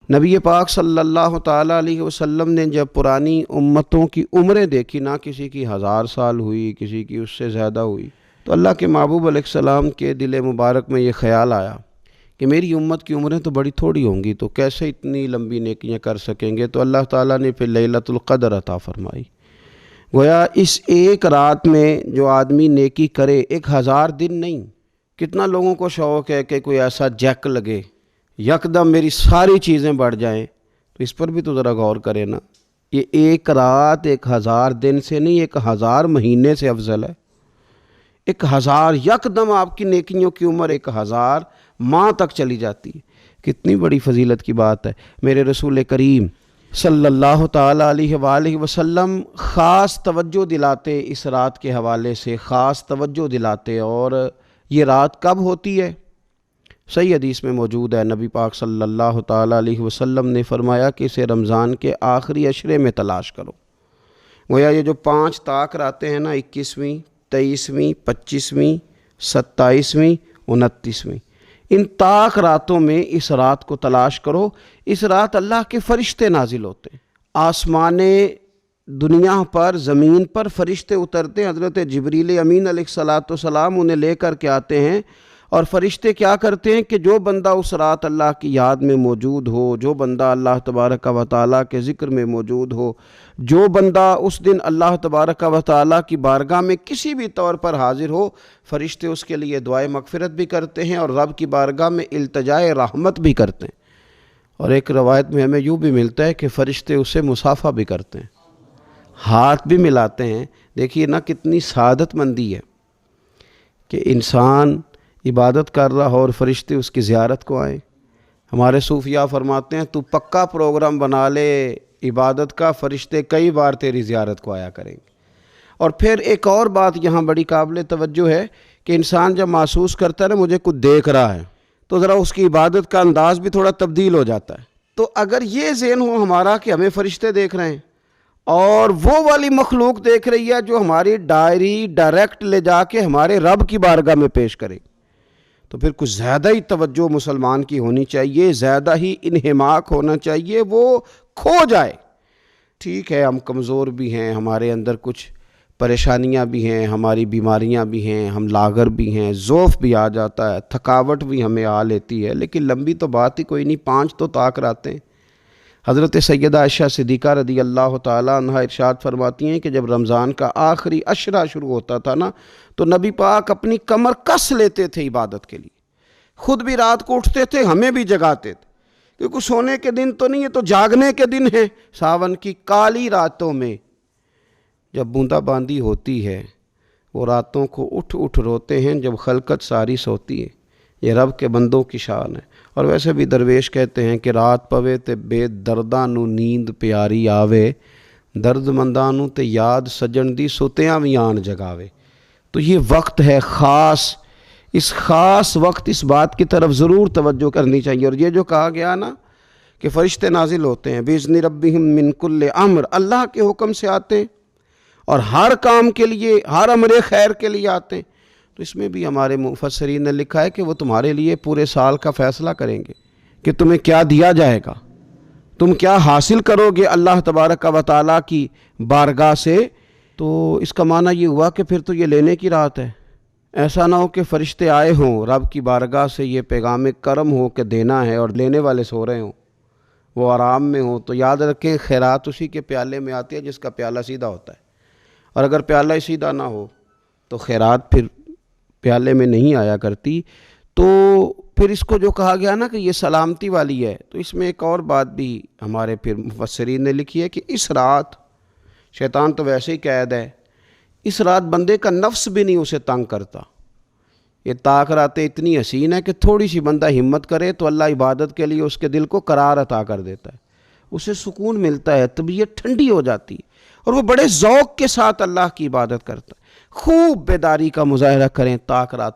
نبی پاک صلی اللہ تعالیٰ علیہ وسلم نے جب پرانی امتوں کی عمریں دیکھی، نہ کسی کی 1000 سال ہوئی، کسی کی اس سے زیادہ ہوئی، تو اللہ کے محبوب علیہ السلام کے دل مبارک میں یہ خیال آیا کہ میری امت کی عمریں تو بڑی تھوڑی ہوں گی، تو کیسے اتنی لمبی نیکیاں کر سکیں گے؟ تو اللہ تعالیٰ نے پھر لیلۃ القدر عطا فرمائی۔ گویا اس ایک رات میں جو آدمی نیکی کرے، 1000 دن نہیں، کتنا لوگوں کو شوق ہے کہ کوئی ایسا جیک لگے، یکدم میری ساری چیزیں بڑھ جائیں، تو اس پر بھی تو ذرا غور کرے نا۔ یہ ایک رات 1000 دن سے نہیں، 1000 مہینے سے افضل ہے۔ 1000 یکدم آپ کی نیکیوں کی عمر 1000 ماہ تک چلی جاتی ہے، کتنی بڑی فضیلت کی بات ہے۔ میرے رسول کریم صلی اللہ تعالیٰ علیہ وآلہ وسلم خاص توجہ دلاتے، اس رات کے حوالے سے خاص توجہ دلاتے۔ اور یہ رات کب ہوتی ہے؟ صحیح حدیث میں موجود ہے، نبی پاک صلی اللہ تعالیٰ علیہ وسلم نے فرمایا کہ اسے رمضان کے آخری عشرے میں تلاش کرو۔ گویا یہ جو 5 طاق راتیں ہیں نا، 21ویں، 23ویں، 25ویں، 27ویں، 29ویں، ان طاق راتوں میں اس رات کو تلاش کرو۔ اس رات اللہ کے فرشتے نازل ہوتے ہیں، آسمان دنیا پر، زمین پر فرشتے اترتے ہیں۔ حضرت جبریل امین علیہ السلام انہیں لے کر کے آتے ہیں، اور فرشتے کیا کرتے ہیں کہ جو بندہ اس رات اللہ کی یاد میں موجود ہو، جو بندہ اللہ تبارک و تعالیٰ کے ذکر میں موجود ہو، جو بندہ اس دن اللہ تبارک و تعالیٰ کی بارگاہ میں کسی بھی طور پر حاضر ہو، فرشتے اس کے لیے دعائے مغفرت بھی کرتے ہیں اور رب کی بارگاہ میں التجائے رحمت بھی کرتے ہیں۔ اور ایک روایت میں ہمیں یوں بھی ملتا ہے کہ فرشتے اسے مصافحہ بھی کرتے ہیں، ہاتھ بھی ملاتے ہیں۔ دیکھیے نا کتنی سعادت مندی ہے کہ انسان عبادت کر رہا ہو اور فرشتے اس کی زیارت کو آئیں۔ ہمارے صوفیاء فرماتے ہیں تو پکا پروگرام بنا لے عبادت کا، فرشتے کئی بار تیری زیارت کو آیا کریں گے۔ اور پھر ایک اور بات یہاں بڑی قابل توجہ ہے کہ انسان جب محسوس کرتا ہے نا مجھے کچھ دیکھ رہا ہے، تو ذرا اس کی عبادت کا انداز بھی تھوڑا تبدیل ہو جاتا ہے۔ تو اگر یہ ذہن ہو ہمارا کہ ہمیں فرشتے دیکھ رہے ہیں اور وہ والی مخلوق دیکھ رہی ہے جو ہماری ڈائری ڈائریکٹ لے جا کے ہمارے رب کی بارگاہ میں پیش کرے، تو پھر کچھ زیادہ ہی توجہ مسلمان کی ہونی چاہیے، زیادہ ہی انہماک ہونا چاہیے، وہ کھو جائے۔ ٹھیک ہے ہم کمزور بھی ہیں، ہمارے اندر کچھ پریشانیاں بھی ہیں، ہماری بیماریاں بھی ہیں، ہم لاغر بھی ہیں، ضعف بھی آ جاتا ہے، تھکاوٹ بھی ہمیں آ لیتی ہے، لیکن لمبی تو بات ہی کوئی نہیں، 5 تو طاق راتیں۔ حضرت سیدہ عائشہ صدیقہ رضی اللہ تعالیٰ عنہ ارشاد فرماتی ہیں کہ جب رمضان کا آخری عشرہ شروع ہوتا تھا نا، تو نبی پاک اپنی کمر کس لیتے تھے عبادت کے لیے، خود بھی رات کو اٹھتے تھے، ہمیں بھی جگاتے تھے، کیونکہ سونے کے دن تو نہیں ہے، تو جاگنے کے دن ہیں۔ ساون کی کالی راتوں میں جب بوندا باندی ہوتی ہے، وہ راتوں کو اٹھ اٹھ روتے ہیں جب خلقت ساری سوتی ہے۔ یہ رب کے بندوں کی شان ہے۔ اور ویسے بھی درویش کہتے ہیں کہ رات پوے تے بے درداں نو نیند پیاری آوے، درد منداں نو تے یاد سجن دی ستیاں وی آن جگاوے۔ تو یہ وقت ہے خاص، اس خاص وقت اس بات کی طرف ضرور توجہ کرنی چاہیے۔ اور یہ جو کہا گیا نا کہ فرشتے نازل ہوتے ہیں بِإِذْنِ رَبِّهِمْ مِنْ كُلِّ امر، اللہ کے حکم سے آتے ہیں اور ہر کام کے لیے، ہر امر خیر کے لیے آتے ہیں۔ تو اس میں بھی ہمارے مفسرین نے لکھا ہے کہ وہ تمہارے لیے پورے سال کا فیصلہ کریں گے کہ تمہیں کیا دیا جائے گا، تم کیا حاصل کرو گے اللہ تبارک و تعالیٰ کی بارگاہ سے۔ تو اس کا معنی یہ ہوا کہ پھر تو یہ لینے کی رات ہے۔ ایسا نہ ہو کہ فرشتے آئے ہوں رب کی بارگاہ سے یہ پیغام کرم ہو کہ دینا ہے اور لینے والے سو رہے ہوں، وہ آرام میں ہوں۔ تو یاد رکھیں خیرات اسی کے پیالے میں آتی ہے جس کا پیالہ سیدھا ہوتا ہے، اور اگر پیالہ ہی سیدھا نہ ہو تو خیرات پھر پیالے میں نہیں آیا کرتی۔ تو پھر اس کو جو کہا گیا نا کہ یہ سلامتی والی ہے، تو اس میں ایک اور بات بھی ہمارے پھر مفسرین نے لکھی ہے کہ اس رات شیطان تو ویسے ہی قید ہے، اس رات بندے کا نفس بھی نہیں اسے تنگ کرتا۔ یہ طاق راتیں اتنی حسین ہے کہ تھوڑی سی بندہ ہمت کرے تو اللہ عبادت کے لیے اس کے دل کو قرار عطا کر دیتا ہے، اسے سکون ملتا ہے، طبیعت ٹھنڈی ہو جاتی ہے، اور وہ بڑے ذوق کے ساتھ اللہ کی عبادت کرتا ہے۔ خوب بیداری کا مظاہرہ کریں طاق رات